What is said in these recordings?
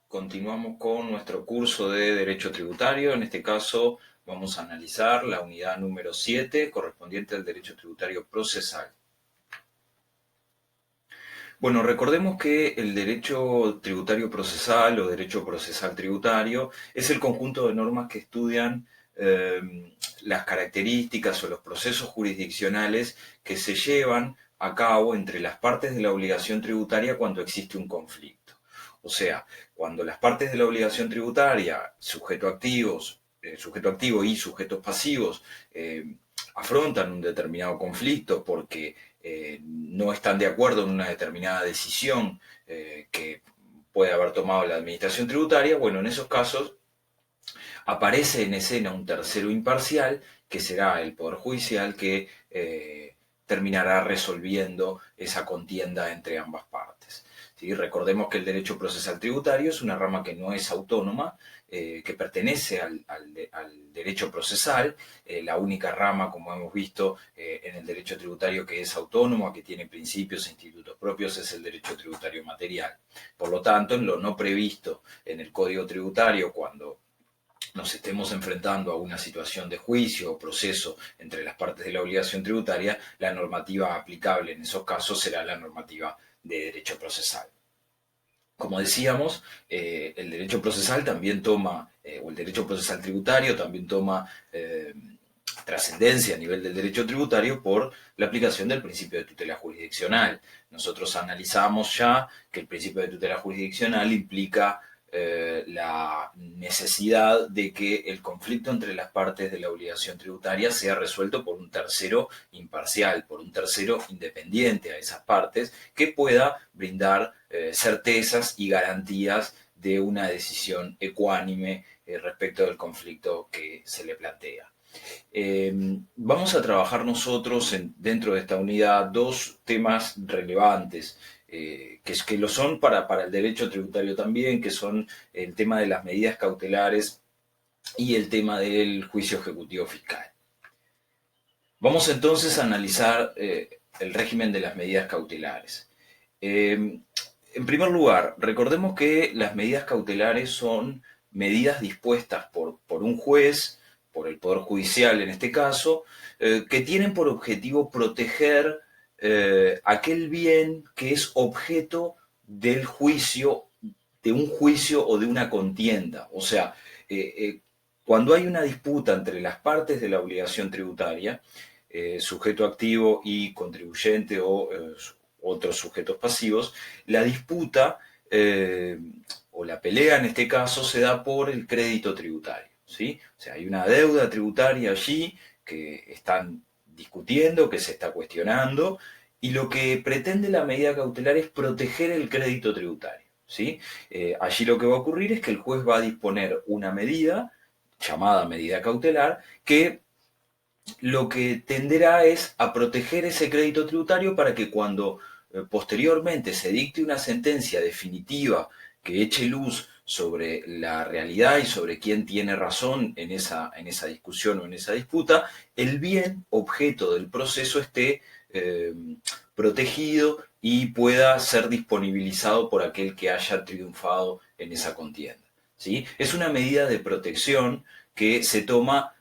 Continuamos con nuestro curso de Derecho Tributario. En este caso vamos a analizar la unidad número 7 correspondiente al Derecho Tributario Procesal. Bueno, recordemos que el Derecho Tributario Procesal o Derecho Procesal Tributario es el conjunto de normas que estudian las características o los procesos jurisdiccionales que se llevan a cabo entre las partes de la obligación tributaria cuando existe un conflicto. O sea, cuando las partes de la obligación tributaria, sujeto activo y sujetos pasivos, afrontan un determinado conflicto porque no están de acuerdo en una determinada decisión que puede haber tomado la administración tributaria, bueno, en esos casos aparece en escena un tercero imparcial, que será el Poder Judicial, que terminará resolviendo esa contienda entre ambas partes. ¿Sí? Recordemos que el derecho procesal tributario es una rama que no es autónoma, que pertenece al derecho procesal, la única rama, como hemos visto, en el derecho tributario que es autónoma, que tiene principios e institutos propios, es el derecho tributario material. Por lo tanto, en lo no previsto en el Código Tributario, cuando nos estemos enfrentando a una situación de juicio o proceso entre las partes de la obligación tributaria, la normativa aplicable en esos casos será la normativa de derecho procesal. Como decíamos, el derecho procesal también toma, o el derecho procesal tributario también toma trascendencia a nivel del derecho tributario por la aplicación del principio de tutela jurisdiccional. Nosotros analizamos ya que el principio de tutela jurisdiccional implica la necesidad de que el conflicto entre las partes de la obligación tributaria sea resuelto por un tercero imparcial, por un tercero independiente a esas partes, que pueda brindar certezas y garantías de una decisión ecuánime respecto del conflicto que se le plantea. Vamos a trabajar nosotros dentro de esta unidad dos temas relevantes, que lo son para el derecho tributario también, que son el tema de las medidas cautelares y el tema del juicio ejecutivo fiscal. Vamos entonces a analizar el régimen de las medidas cautelares. En primer lugar, recordemos que las medidas cautelares son medidas dispuestas por un juez, por el Poder Judicial en este caso, que tienen por objetivo proteger aquel bien que es objeto del juicio, de un juicio o de una contienda. O sea, cuando hay una disputa entre las partes de la obligación tributaria, sujeto activo y contribuyente o otros sujetos pasivos, la disputa o la pelea en este caso se da por el crédito tributario, ¿sí? O sea, hay una deuda tributaria allí que están discutiendo, que se está cuestionando, y lo que pretende la medida cautelar es proteger el crédito tributario, ¿sí? Allí lo que va a ocurrir es que el juez va a disponer una medida, llamada medida cautelar, que lo que tenderá es a proteger ese crédito tributario para que cuando posteriormente se dicte una sentencia definitiva que eche luz sobre la realidad y sobre quién tiene razón en esa discusión o en esa disputa, el bien objeto del proceso esté protegido y pueda ser disponibilizado por aquel que haya triunfado en esa contienda, ¿sí? Es una medida de protección que se toma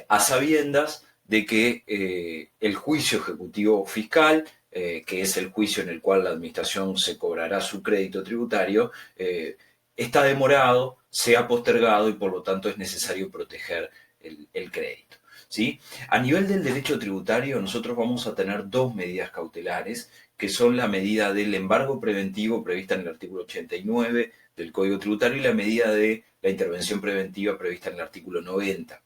a sabiendas de que el juicio ejecutivo fiscal, que es el juicio en el cual la administración se cobrará su crédito tributario, está demorado, se ha postergado y por lo tanto es necesario proteger el crédito, ¿sí? A nivel del derecho tributario nosotros vamos a tener dos medidas cautelares, que son la medida del embargo preventivo prevista en el artículo 89 del Código Tributario y la medida de la intervención preventiva prevista en el artículo 90.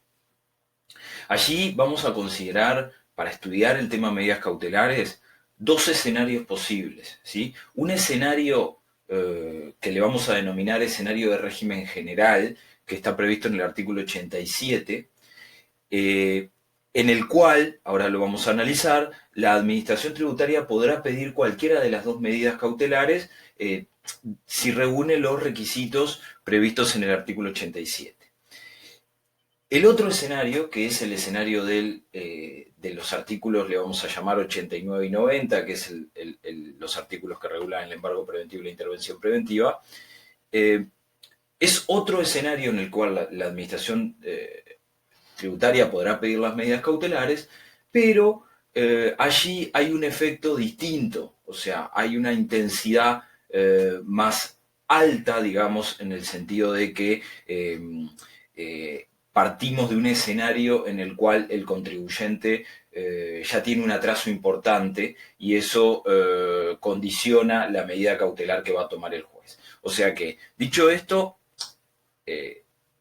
Allí vamos a considerar, para estudiar el tema de medidas cautelares, dos escenarios posibles, ¿sí? Un escenario que le vamos a denominar escenario de régimen general, que está previsto en el artículo 87, en el cual, ahora lo vamos a analizar, la administración tributaria podrá pedir cualquiera de las dos medidas cautelares si reúne los requisitos previstos en el artículo 87. El otro escenario, que es el escenario de los artículos, le vamos a llamar 89 y 90, que es los artículos que regulan el embargo preventivo y la intervención preventiva, es otro escenario en el cual la administración tributaria podrá pedir las medidas cautelares, pero allí hay un efecto distinto, o sea, hay una intensidad más alta, digamos, en el sentido de que partimos de un escenario en el cual el contribuyente ya tiene un atraso importante y eso condiciona la medida cautelar que va a tomar el juez. O sea que, dicho esto,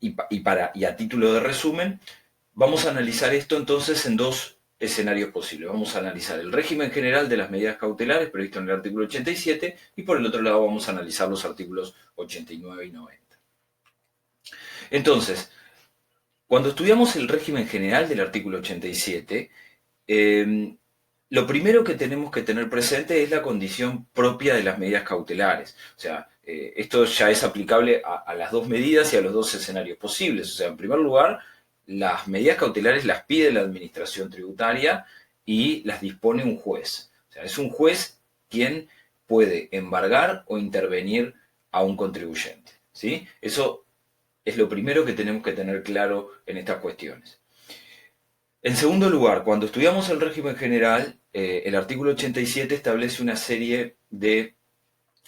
y a título de resumen, vamos a analizar esto entonces en dos escenarios posibles. Vamos a analizar el régimen general de las medidas cautelares previsto en el artículo 87 y por el otro lado vamos a analizar los artículos 89 y 90. Entonces, cuando estudiamos el régimen general del artículo 87, lo primero que tenemos que tener presente es la condición propia de las medidas cautelares. O sea, esto ya es aplicable a las dos medidas y a los dos escenarios posibles. O sea, en primer lugar, las medidas cautelares las pide la administración tributaria y las dispone un juez. O sea, es un juez quien puede embargar o intervenir a un contribuyente, ¿sí? Eso es lo primero que tenemos que tener claro en estas cuestiones. En segundo lugar, cuando estudiamos el régimen general, el artículo 87 establece una serie de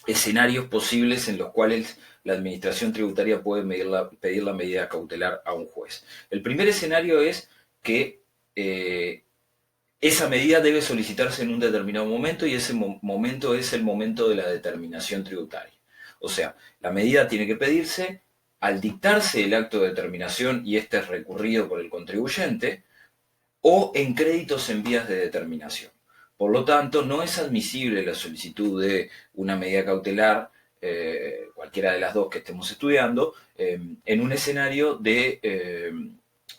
escenarios posibles en los cuales la administración tributaria puede pedir la medida cautelar a un juez. El primer escenario es que esa medida debe solicitarse en un determinado momento y ese momento es el momento de la determinación tributaria. O sea, la medida tiene que pedirse al dictarse el acto de determinación y este es recurrido por el contribuyente o en créditos en vías de determinación. Por lo tanto, no es admisible la solicitud de una medida cautelar, cualquiera de las dos que estemos estudiando, en un escenario de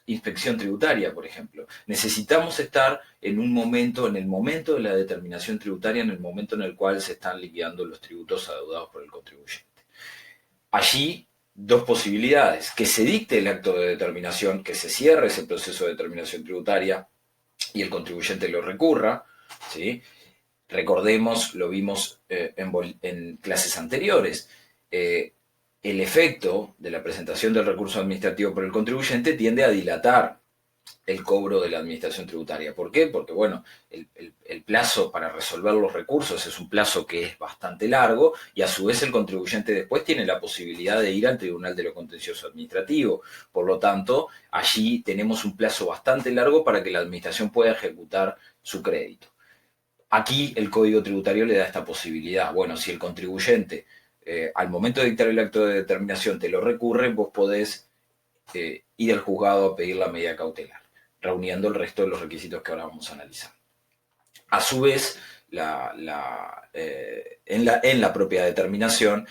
inspección tributaria, por ejemplo. Necesitamos estar en un momento, en el momento de la determinación tributaria, en el momento en el cual se están liquidando los tributos adeudados por el contribuyente. Allí, dos posibilidades: que se dicte el acto de determinación, que se cierre ese proceso de determinación tributaria y el contribuyente lo recurra, ¿sí? Recordemos, lo vimos en clases anteriores, el efecto de la presentación del recurso administrativo por el contribuyente tiende a dilatar el cobro de la administración tributaria. ¿Por qué? Porque, bueno, el plazo para resolver los recursos es un plazo que es bastante largo y a su vez el contribuyente después tiene la posibilidad de ir al Tribunal de lo Contencioso Administrativo. Por lo tanto, allí tenemos un plazo bastante largo para que la administración pueda ejecutar su crédito. Aquí el Código Tributario le da esta posibilidad. Bueno, si el contribuyente al momento de dictar el acto de determinación te lo recurre, vos podés ir al juzgado a pedir la medida cautelar, reuniendo el resto de los requisitos que ahora vamos a analizar. A su vez, en la propia determinación,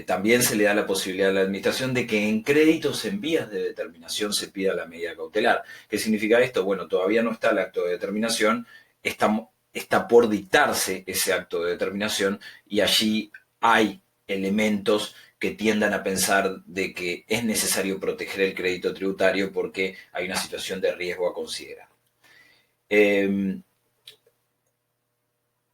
también se le da la posibilidad a la administración de que en créditos en vías de determinación se pida la medida cautelar. ¿Qué significa esto? Bueno, todavía no está el acto de determinación, está por dictarse ese acto de determinación y allí hay elementos que tiendan a pensar de que es necesario proteger el crédito tributario porque hay una situación de riesgo a considerar.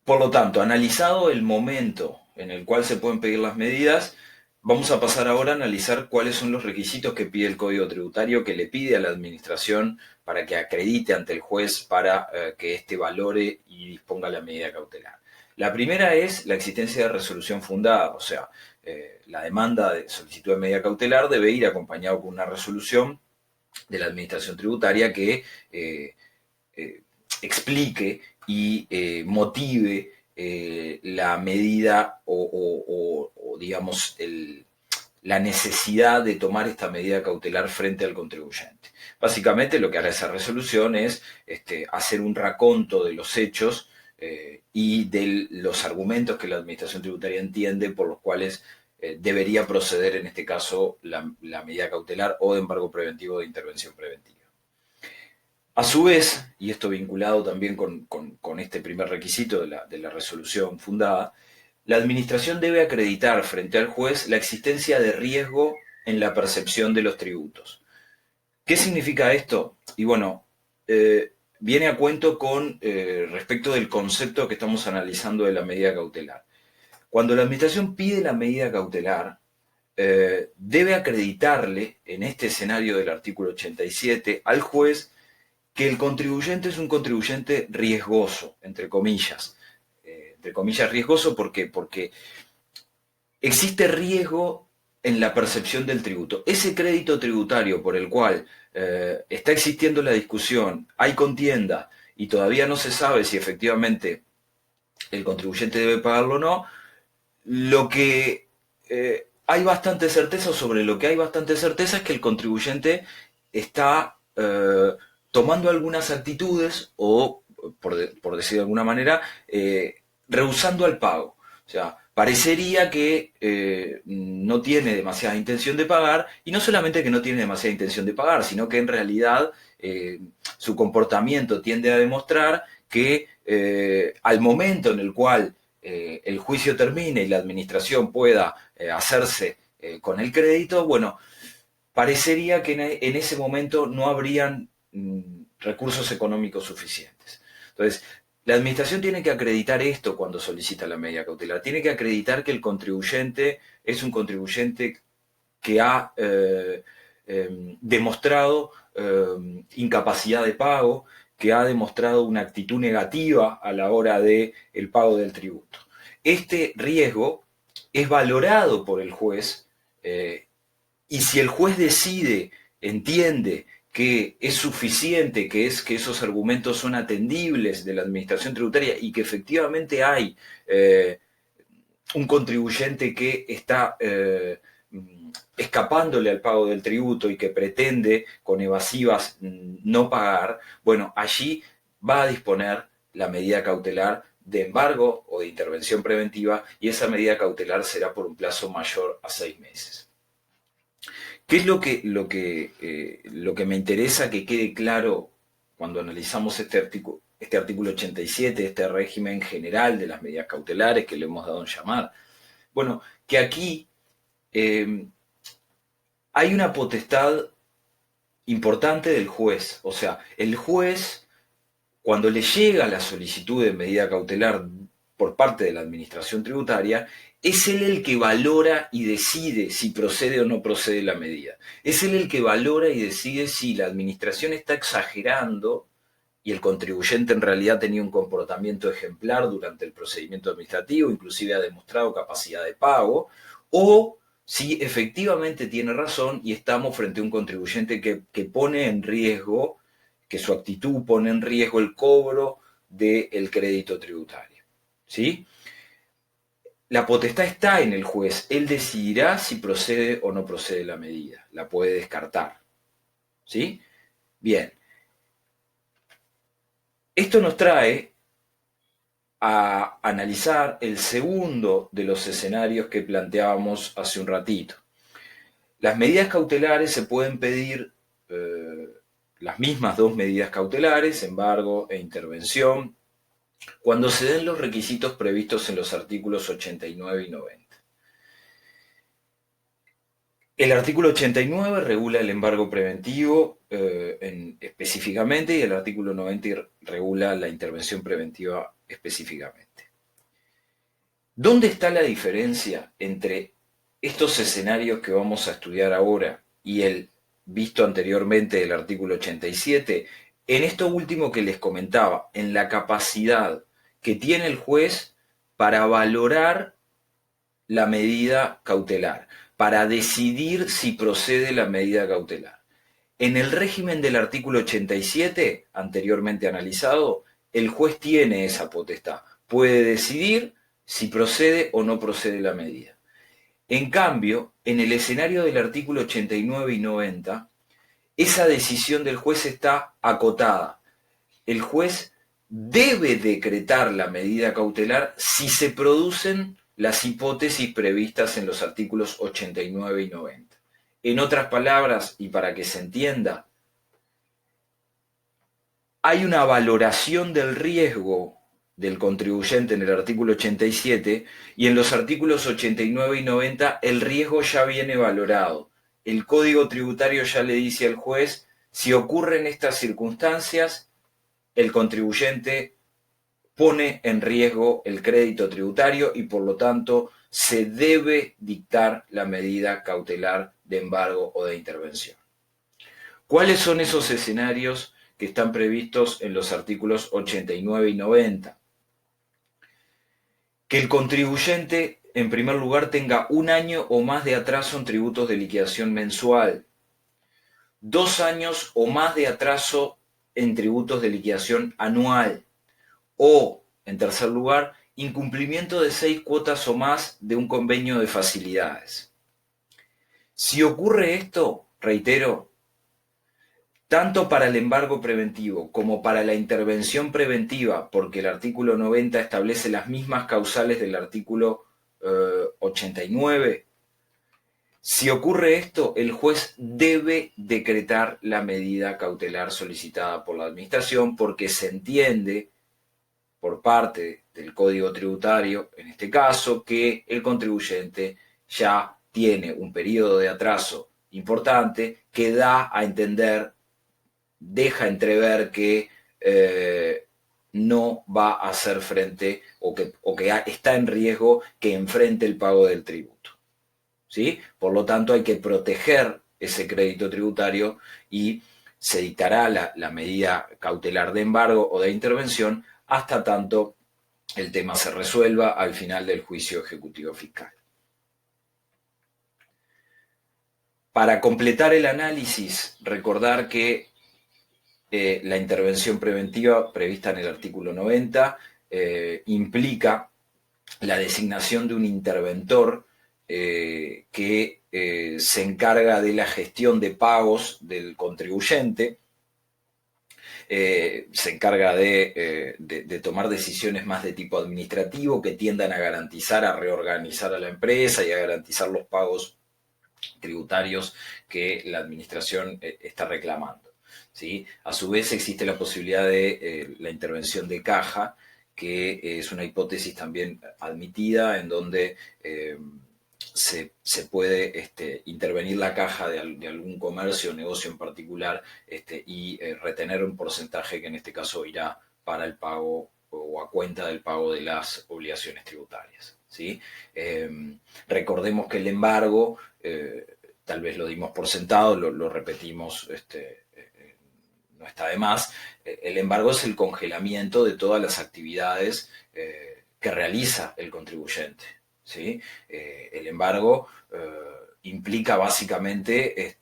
Por lo tanto, analizado el momento en el cual se pueden pedir las medidas, vamos a pasar ahora a analizar cuáles son los requisitos que pide el Código Tributario, que le pide a la administración para que acredite ante el juez para que éste valore y disponga la medida cautelar. La primera es la existencia de resolución fundada, o sea, la demanda de solicitud de medida cautelar debe ir acompañado con una resolución de la administración tributaria que explique y motive la medida o digamos, la necesidad de tomar esta medida cautelar frente al contribuyente. Básicamente lo que hará esa resolución es hacer un raconto de los hechos y de los argumentos que la administración tributaria entiende por los cuales debería proceder en este caso la medida cautelar o de embargo preventivo de intervención preventiva. A su vez, y esto vinculado también con este primer requisito de la resolución fundada, la administración debe acreditar frente al juez la existencia de riesgo en la percepción de los tributos. ¿Qué significa esto? Y bueno, viene a cuento con respecto del concepto que estamos analizando de la medida cautelar. Cuando la administración pide la medida cautelar, debe acreditarle, en este escenario del artículo 87, al juez que el contribuyente es un contribuyente riesgoso, entre comillas. Entre comillas riesgoso porque existe riesgo en la percepción del tributo. Ese crédito tributario por el cual está existiendo la discusión, hay contienda y todavía no se sabe si efectivamente el contribuyente debe pagarlo o no, lo que hay bastante certeza, sobre lo que hay bastante certeza es que el contribuyente está tomando algunas actitudes o, por decir de alguna manera, rehusando al pago. O sea, parecería que no tiene demasiada intención de pagar, y no solamente que no tiene demasiada intención de pagar, sino que en realidad su comportamiento tiende a demostrar que al momento en el cual el juicio termine y la administración pueda hacerse con el crédito, bueno, parecería que en ese momento no habrían recursos económicos suficientes. Entonces, la administración tiene que acreditar esto cuando solicita la medida cautelar. Tiene que acreditar que el contribuyente es un contribuyente que ha demostrado incapacidad de pago, que ha demostrado una actitud negativa a la hora del pago del tributo. Este riesgo es valorado por el juez y si el juez decide, entiende que es suficiente, que esos argumentos son atendibles de la administración tributaria y que efectivamente hay un contribuyente que está escapándole al pago del tributo y que pretende con evasivas no pagar, bueno, allí va a disponer la medida cautelar de embargo o de intervención preventiva, y esa medida cautelar será por un plazo mayor a 6 meses. ¿Qué es lo que me interesa que quede claro cuando analizamos este artículo 87, este régimen general de las medidas cautelares que le hemos dado en llamar? Bueno, que aquí hay una potestad importante del juez. O sea, el juez, cuando le llega la solicitud de medida cautelar por parte de la administración tributaria, es él el que valora y decide si procede o no procede la medida. Es él el que valora y decide si la administración está exagerando y el contribuyente en realidad tenía un comportamiento ejemplar durante el procedimiento administrativo, inclusive ha demostrado capacidad de pago, o si efectivamente tiene razón y estamos frente a un contribuyente que pone en riesgo, que su actitud pone en riesgo el cobro del crédito tributario. ¿Sí? La potestad está en el juez. Él decidirá si procede o no procede la medida. La puede descartar. ¿Sí? Bien. Esto nos trae a analizar el segundo de los escenarios que planteábamos hace un ratito. Las medidas cautelares se pueden pedir, las mismas dos medidas cautelares, embargo e intervención, cuando se den los requisitos previstos en los artículos 89 y 90. El artículo 89 regula el embargo preventivo específicamente, y el artículo 90 regula la intervención preventiva específicamente. ¿Dónde está la diferencia entre estos escenarios que vamos a estudiar ahora y el visto anteriormente del artículo 87? En esto último que les comentaba, en la capacidad que tiene el juez para valorar la medida cautelar, para decidir si procede la medida cautelar. En el régimen del artículo 87, anteriormente analizado, el juez tiene esa potestad, puede decidir si procede o no procede la medida. En cambio, en el escenario del artículo 89 y 90, esa decisión del juez está acotada. El juez debe decretar la medida cautelar si se producen las hipótesis previstas en los artículos 89 y 90. En otras palabras, y para que se entienda, hay una valoración del riesgo del contribuyente en el artículo 87, y en los artículos 89 y 90 el riesgo ya viene valorado. El Código Tributario ya le dice al juez, si ocurren estas circunstancias, el contribuyente pone en riesgo el crédito tributario y por lo tanto se debe dictar la medida cautelar de embargo o de intervención. ¿Cuáles son esos escenarios que están previstos en los artículos 89 y 90? Que el contribuyente, en primer lugar, tenga 1 año o más de atraso en tributos de liquidación mensual, 2 años o más de atraso en tributos de liquidación anual, o, en tercer lugar, incumplimiento de 6 cuotas o más de un convenio de facilidades. Si ocurre esto, reitero, tanto para el embargo preventivo como para la intervención preventiva, porque el artículo 90 establece las mismas causales del artículo 89, si ocurre esto, el juez debe decretar la medida cautelar solicitada por la Administración porque se entiende por parte del Código Tributario, en este caso, que el contribuyente ya tiene un periodo de atraso importante que da a entender, deja entrever que no va a hacer frente o que está en riesgo que enfrente el pago del tributo. ¿Sí? Por lo tanto, hay que proteger ese crédito tributario y se dictará la medida cautelar de embargo o de intervención hasta tanto el tema se resuelva al final del juicio ejecutivo fiscal. Para completar el análisis, recordar que la intervención preventiva prevista en el artículo 90 implica la designación de un interventor que se encarga de la gestión de pagos del contribuyente, se encarga de tomar decisiones más de tipo administrativo que tiendan a garantizar, a reorganizar a la empresa y a garantizar los pagos tributarios que la administración está reclamando, ¿sí? A su vez existe la posibilidad de la intervención de caja, que es una hipótesis también admitida en donde se puede intervenir la caja de algún comercio o negocio en particular y retener un porcentaje que en este caso irá para el pago o a cuenta del pago de las obligaciones tributarias, ¿sí? Recordemos que el embargo, tal vez lo dimos por sentado, lo repetimos, no está de más, el embargo es el congelamiento de todas las actividades que realiza el contribuyente, ¿sí? El embargo implica básicamente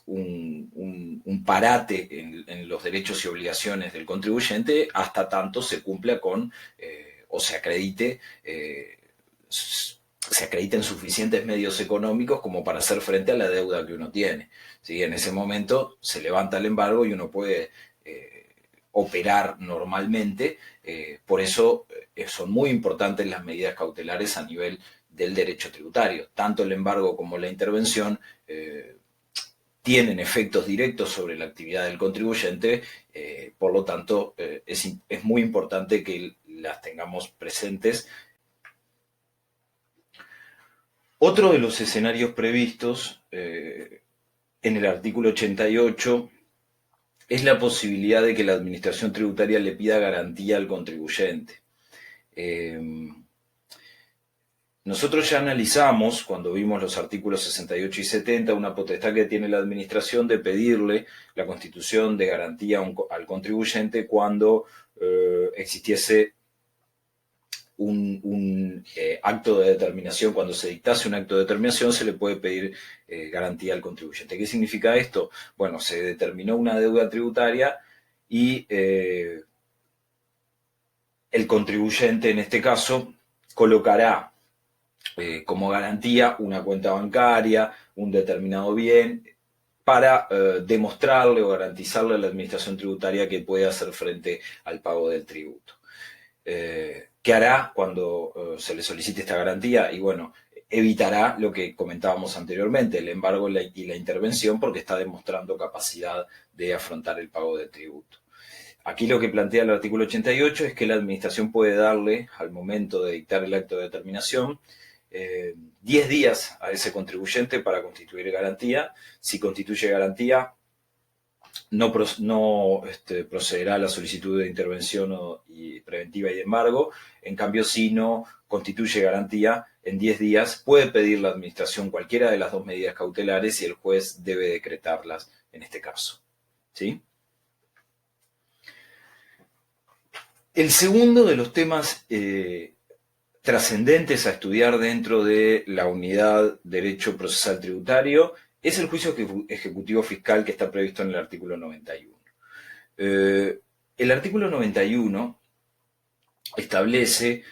un parate en los derechos y obligaciones del contribuyente hasta tanto se cumpla con o se acrediten suficientes medios económicos como para hacer frente a la deuda que uno tiene, ¿sí? En ese momento se levanta el embargo y uno puede operar normalmente, por eso son muy importantes las medidas cautelares a nivel del derecho tributario. Tanto el embargo como la intervención tienen efectos directos sobre la actividad del contribuyente, por lo tanto es muy importante que las tengamos presentes. Otro de los escenarios previstos en el artículo 88 es la posibilidad de que la Administración Tributaria le pida garantía al contribuyente. Nosotros ya analizamos, cuando vimos los artículos 68 y 70, una potestad que tiene la Administración de pedirle la constitución de garantía al contribuyente cuando existiese un acto de determinación, cuando se dictase un acto de determinación, se le puede pedir garantía al contribuyente. ¿Qué significa esto? Bueno, se determinó una deuda tributaria y el contribuyente, en este caso, colocará como garantía una cuenta bancaria, un determinado bien, para demostrarle o garantizarle a la Administración Tributaria que puede hacer frente al pago del tributo. ¿Qué hará cuando se le solicite esta garantía? Y bueno, evitará lo que comentábamos anteriormente, el embargo y la intervención, porque está demostrando capacidad de afrontar el pago del tributo. Aquí lo que plantea el artículo 88 es que la Administración puede darle, al momento de dictar el acto de determinación, 10 días a ese contribuyente para constituir garantía. Si constituye garantía, procederá a la solicitud de intervención y preventiva y embargo. En cambio, si no constituye garantía, en 10 días puede pedir la administración cualquiera de las dos medidas cautelares y el juez debe decretarlas en este caso. ¿Sí? El segundo de los temas trascendentes a estudiar dentro de la unidad Derecho Procesal Tributario es el juicio ejecutivo fiscal que está previsto en el artículo 91. El artículo 91 establece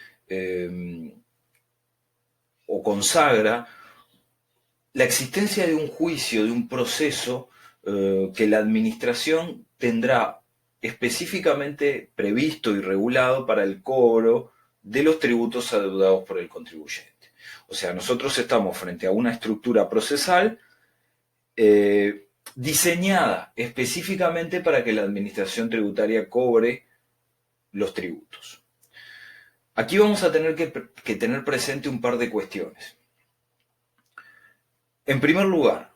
o consagra la existencia de un juicio, de un proceso que la administración tendrá específicamente previsto y regulado para el cobro de los tributos adeudados por el contribuyente. O sea, nosotros estamos frente a una estructura procesal diseñada específicamente para que la administración tributaria cobre los tributos. Aquí vamos a tener que tener presente un par de cuestiones. En primer lugar,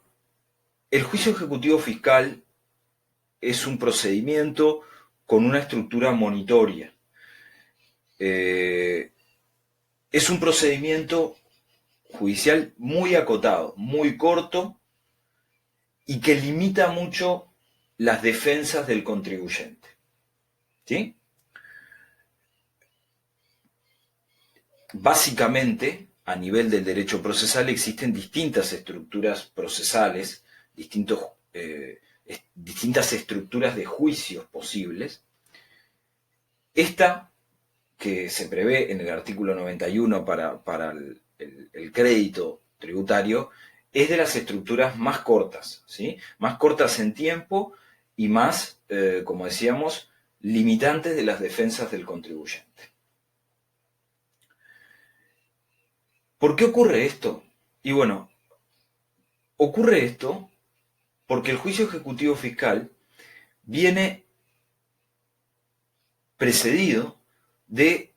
el juicio ejecutivo fiscal es un procedimiento con una estructura monitoria. Es un procedimiento judicial muy acotado, muy corto y que limita mucho las defensas del contribuyente. ¿Sí? Básicamente, a nivel del derecho procesal existen distintas estructuras procesales, distintas estructuras de juicios posibles. Esta, que se prevé en el artículo 91 para el crédito tributario, es de las estructuras más cortas, ¿sí? Más cortas en tiempo y más, como decíamos, limitantes de las defensas del contribuyente. ¿Por qué ocurre esto? Y bueno, ocurre esto porque el juicio ejecutivo fiscal viene precedido de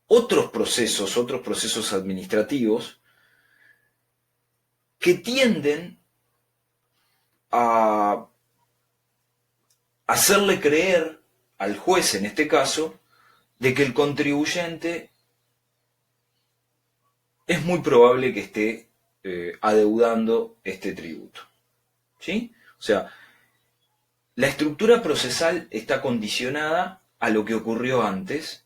otros procesos administrativos que tienden a hacerle creer al juez, en este caso, de que el contribuyente es muy probable que esté adeudando este tributo. ¿Sí? O sea, la estructura procesal está condicionada a lo que ocurrió antes,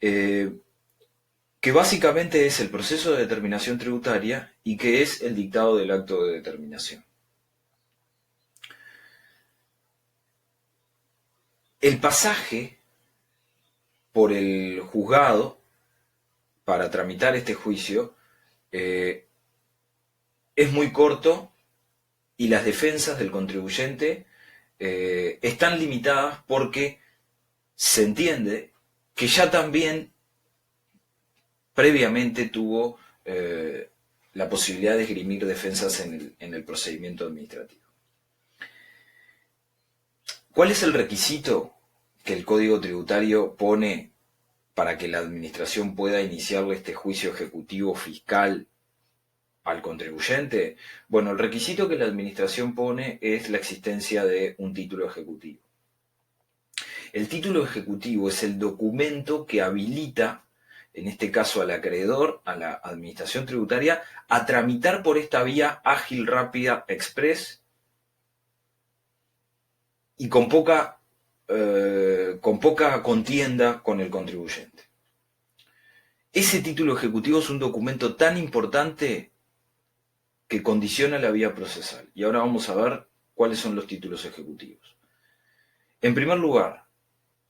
que básicamente es el proceso de determinación tributaria y que es el dictado del acto de determinación. El pasaje por el juzgado para tramitar este juicio es muy corto y las defensas del contribuyente están limitadas porque se entiende que ya también previamente tuvo la posibilidad de esgrimir defensas en el procedimiento administrativo. ¿Cuál es el requisito que el Código Tributario pone para que la administración pueda iniciarle este juicio ejecutivo fiscal al contribuyente? Bueno, el requisito que la administración pone es la existencia de un título ejecutivo. El título ejecutivo es el documento que habilita, en este caso al acreedor, a la administración tributaria, a tramitar por esta vía ágil, rápida, express y con poca contienda con el contribuyente. Ese título ejecutivo es un documento tan importante que condiciona la vía procesal. Y ahora vamos a ver cuáles son los títulos ejecutivos. En primer lugar,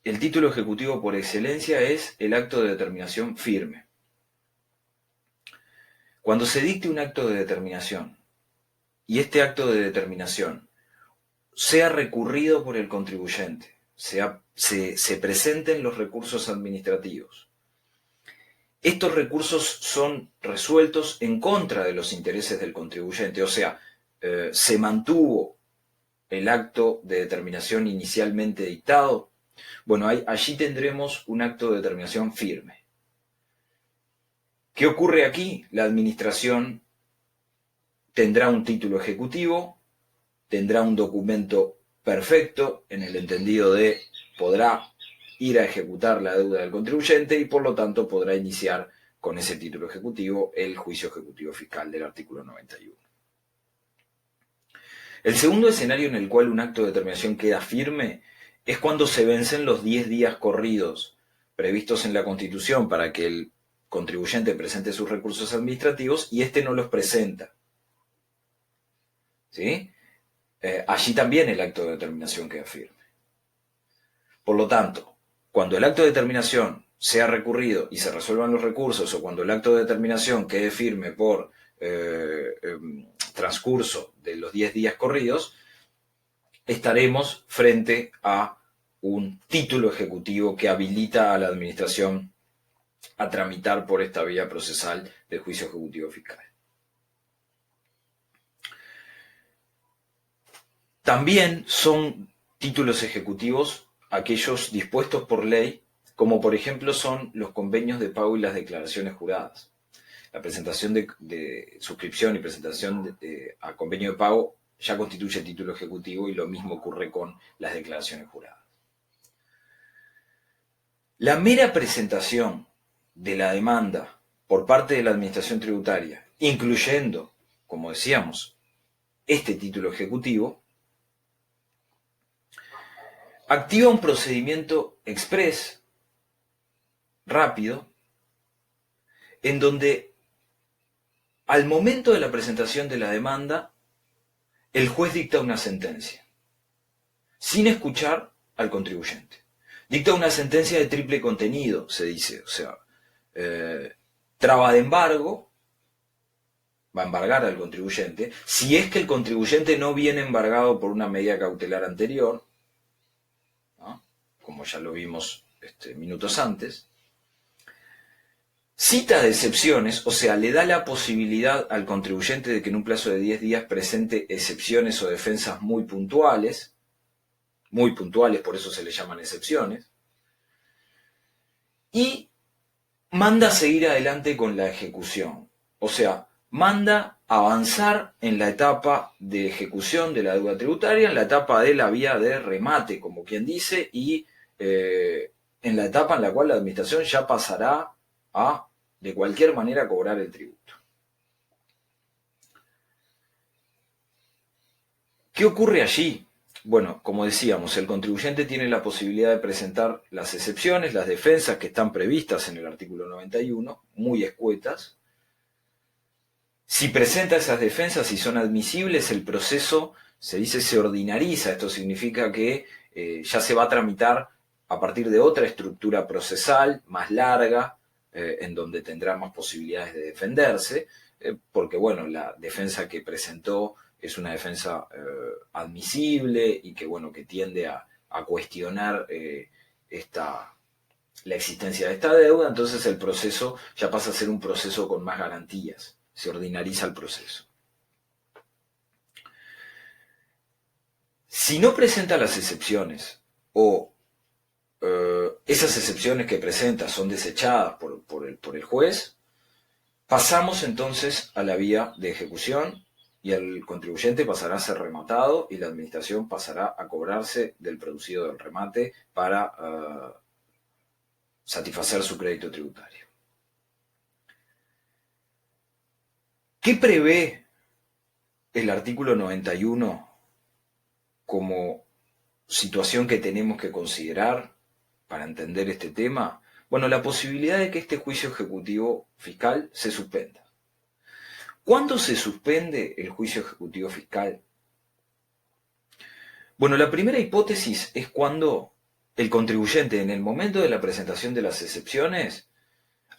el título ejecutivo por excelencia es el acto de determinación firme. Cuando se dicte un acto de determinación y este acto de determinación sea recurrido por el contribuyente, se presenten los recursos administrativos, estos recursos son resueltos en contra de los intereses del contribuyente, o sea, se mantuvo el acto de determinación inicialmente dictado. Bueno, allí tendremos un acto de determinación firme. ¿Qué ocurre aquí? La administración tendrá un título ejecutivo tendrá un documento perfecto en el entendido de podrá ir a ejecutar la deuda del contribuyente y por lo tanto podrá iniciar con ese título ejecutivo el juicio ejecutivo fiscal del artículo 91. El segundo escenario en el cual un acto de determinación queda firme es cuando se vencen los 10 días corridos previstos en la Constitución para que el contribuyente presente sus recursos administrativos y éste no los presenta. ¿Sí? Allí también el acto de determinación queda firme. Por lo tanto, cuando el acto de determinación sea recurrido y se resuelvan los recursos, o cuando el acto de determinación quede firme por transcurso de los 10 días corridos, estaremos frente a un título ejecutivo que habilita a la administración a tramitar por esta vía procesal del juicio ejecutivo fiscal. También son títulos ejecutivos aquellos dispuestos por ley, como por ejemplo son los convenios de pago y las declaraciones juradas. La presentación de suscripción y presentación a convenio de pago ya constituye título ejecutivo y lo mismo ocurre con las declaraciones juradas. La mera presentación de la demanda por parte de la Administración Tributaria, incluyendo, como decíamos, este título ejecutivo, activa un procedimiento express, rápido, en donde al momento de la presentación de la demanda, el juez dicta una sentencia, sin escuchar al contribuyente. Dicta una sentencia de triple contenido, se dice, o sea, traba de embargo, va a embargar al contribuyente, si es que el contribuyente no viene embargado por una medida cautelar anterior, ¿no?, como ya lo vimos minutos antes. Cita de excepciones, o sea, le da la posibilidad al contribuyente de que en un plazo de 10 días presente excepciones o defensas muy puntuales, por eso se le llaman excepciones, y manda seguir adelante con la ejecución, o sea, manda avanzar en la etapa de ejecución de la deuda tributaria, en la etapa de la vía de remate, como quien dice, y en la etapa en la cual la administración ya pasará a, de cualquier manera, cobrar el tributo. ¿Qué ocurre allí? Bueno, como decíamos, el contribuyente tiene la posibilidad de presentar las excepciones, las defensas que están previstas en el artículo 91, muy escuetas. Si presenta esas defensas y son admisibles, el proceso, se dice, se ordinariza. Esto significa que ya se va a tramitar a partir de otra estructura procesal, más larga, en donde tendrá más posibilidades de defenderse, porque, bueno, la defensa que presentó es una defensa admisible y que, bueno, que tiende a cuestionar la existencia de esta deuda. Entonces el proceso ya pasa a ser un proceso con más garantías, se ordinariza el proceso. Si no presenta las excepciones o esas excepciones que presenta son desechadas por el juez, pasamos entonces a la vía de ejecución y el contribuyente pasará a ser rematado y la administración pasará a cobrarse del producido del remate para satisfacer su crédito tributario. ¿Qué prevé el artículo 91 como situación que tenemos que considerar para entender este tema? Bueno, la posibilidad de que este juicio ejecutivo fiscal se suspenda. ¿Cuándo se suspende el juicio ejecutivo fiscal? Bueno, la primera hipótesis es cuando el contribuyente, en el momento de la presentación de las excepciones,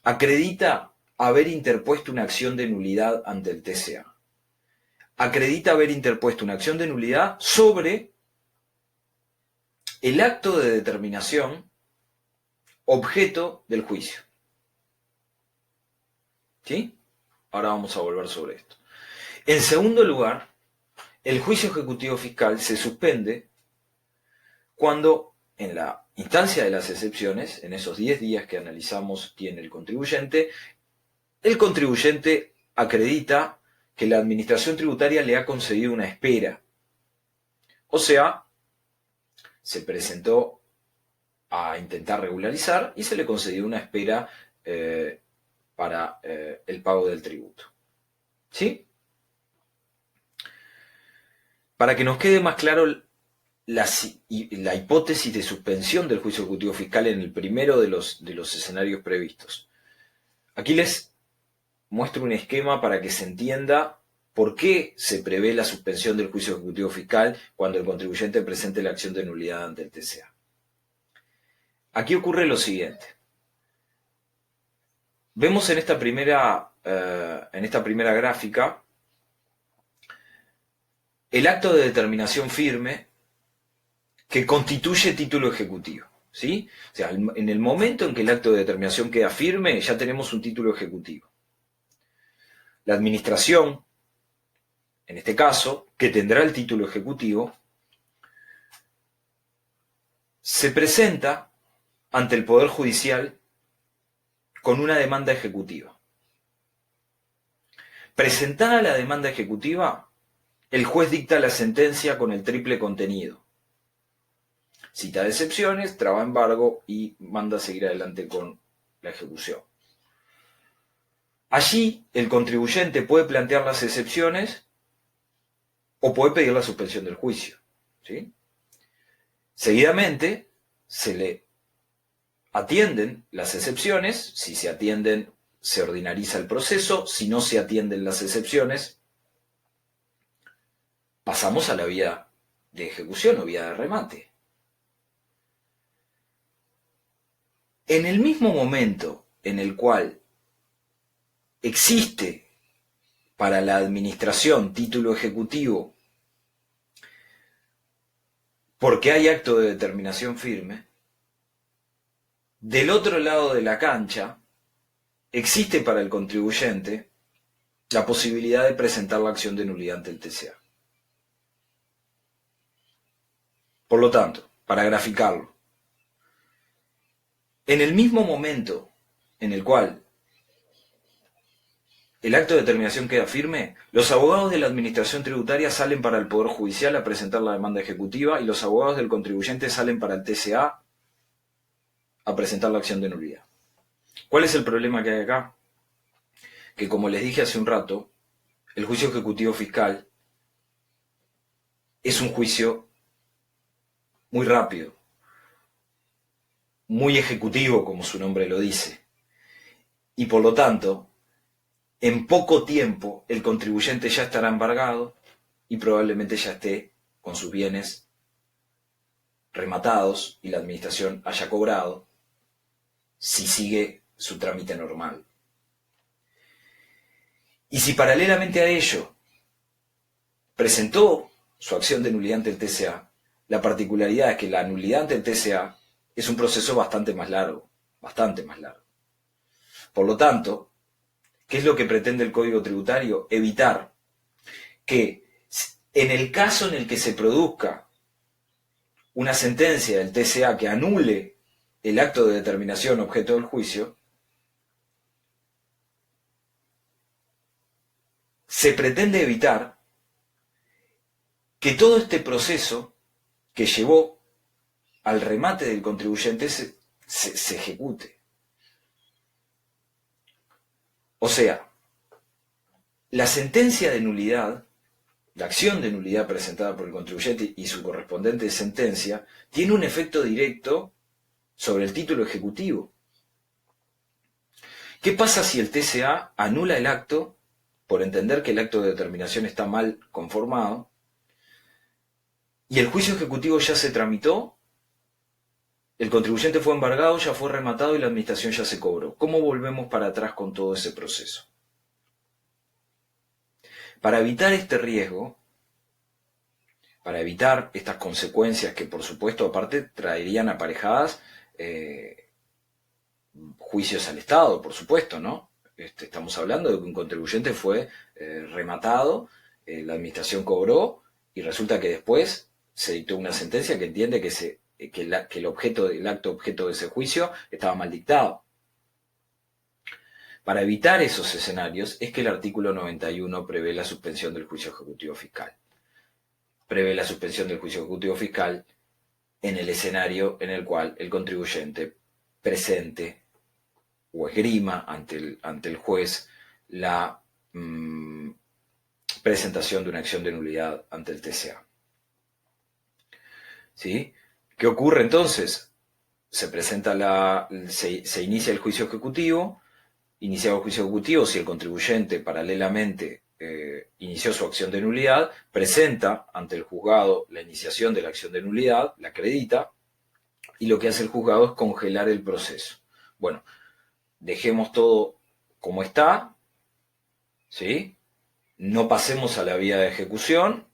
acredita haber interpuesto una acción de nulidad ante el TCA. Acredita haber interpuesto una acción de nulidad sobre el acto de determinación objeto del juicio. ¿Sí? Ahora vamos a volver sobre esto. En segundo lugar, el juicio ejecutivo fiscal se suspende cuando, en la instancia de las excepciones, en esos 10 días que analizamos tiene el contribuyente acredita que la administración tributaria le ha concedido una espera O sea, se presentó a intentar regularizar y se le concedió una espera para el pago del tributo. ¿Sí? Para que nos quede más claro la hipótesis de suspensión del juicio ejecutivo fiscal en el primero de los escenarios previstos. Aquí les muestro un esquema para que se entienda por qué se prevé la suspensión del juicio ejecutivo fiscal cuando el contribuyente presente la acción de nulidad ante el TCA. Aquí ocurre lo siguiente. Vemos en esta primera gráfica el acto de determinación firme que constituye título ejecutivo. ¿Sí? O sea, en el momento en que el acto de determinación queda firme, ya tenemos un título ejecutivo. La administración, en este caso, que tendrá el título ejecutivo, se presenta ante el Poder Judicial con una demanda ejecutiva. Presentada la demanda ejecutiva, el juez dicta la sentencia con el triple contenido. Cita de excepciones, traba embargo y manda a seguir adelante con la ejecución. Allí, el contribuyente puede plantear las excepciones o puede pedir la suspensión del juicio. ¿Sí? Seguidamente, se le atienden las excepciones. Si se atienden, se ordinariza el proceso. Si no se atienden las excepciones, pasamos a la vía de ejecución o vía de remate. En el mismo momento en el cual existe para la administración título ejecutivo porque hay acto de determinación firme, del otro lado de la cancha existe para el contribuyente la posibilidad de presentar la acción de nulidad ante el TCA. Por lo tanto, para graficarlo, en el mismo momento en el cual el acto de determinación queda firme, los abogados de la Administración Tributaria salen para el Poder Judicial a presentar la demanda ejecutiva y los abogados del contribuyente salen para el TCA a presentar la acción de nulidad. ¿Cuál es el problema que hay acá? Que, como les dije hace un rato, el juicio ejecutivo fiscal es un juicio muy rápido, muy ejecutivo, como su nombre lo dice, y por lo tanto, en poco tiempo el contribuyente ya estará embargado y probablemente ya esté con sus bienes rematados y la administración haya cobrado si sigue su trámite normal. Y si paralelamente a ello presentó su acción de nulidad ante el TCA, la particularidad es que la nulidad ante el TCA es un proceso bastante más largo. Por lo tanto, ¿qué es lo que pretende el Código Tributario? Evitar que en el caso en el que se produzca una sentencia del TCA que anule el acto de determinación objeto del juicio, se pretende evitar que todo este proceso que llevó al remate del contribuyente se ejecute. O sea, la sentencia de nulidad, la acción de nulidad presentada por el contribuyente y su correspondiente sentencia, tiene un efecto directo sobre el título ejecutivo. ¿Qué pasa si el TCA anula el acto por entender que el acto de determinación está mal conformado y el juicio ejecutivo ya se tramitó, el contribuyente fue embargado, ya fue rematado y la administración ya se cobró? ¿Cómo volvemos para atrás con todo ese proceso? Para evitar este riesgo, para evitar estas consecuencias que por supuesto aparte traerían aparejadas juicios al Estado, por supuesto, ¿no? Estamos hablando de que un contribuyente fue rematado, la administración cobró y resulta que después se dictó una sentencia que entiende que el acto objeto de ese juicio estaba mal dictado. Para evitar esos escenarios es que el artículo 91 prevé la suspensión del juicio ejecutivo fiscal. prevé la suspensión del juicio ejecutivo fiscal en el escenario en el cual el contribuyente presente o esgrima ante el juez la presentación de una acción de nulidad ante el TCA. ¿Sí? ¿Qué ocurre entonces? Se inicia el juicio ejecutivo. Iniciado el juicio ejecutivo, si el contribuyente paralelamente inició su acción de nulidad, presenta ante el juzgado la iniciación de la acción de nulidad, la acredita, y lo que hace el juzgado es congelar el proceso. Bueno, dejemos todo como está, ¿sí? No pasemos a la vía de ejecución,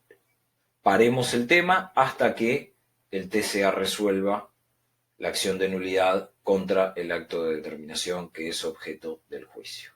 paremos el tema hasta que el TCA resuelva la acción de nulidad contra el acto de determinación que es objeto del juicio.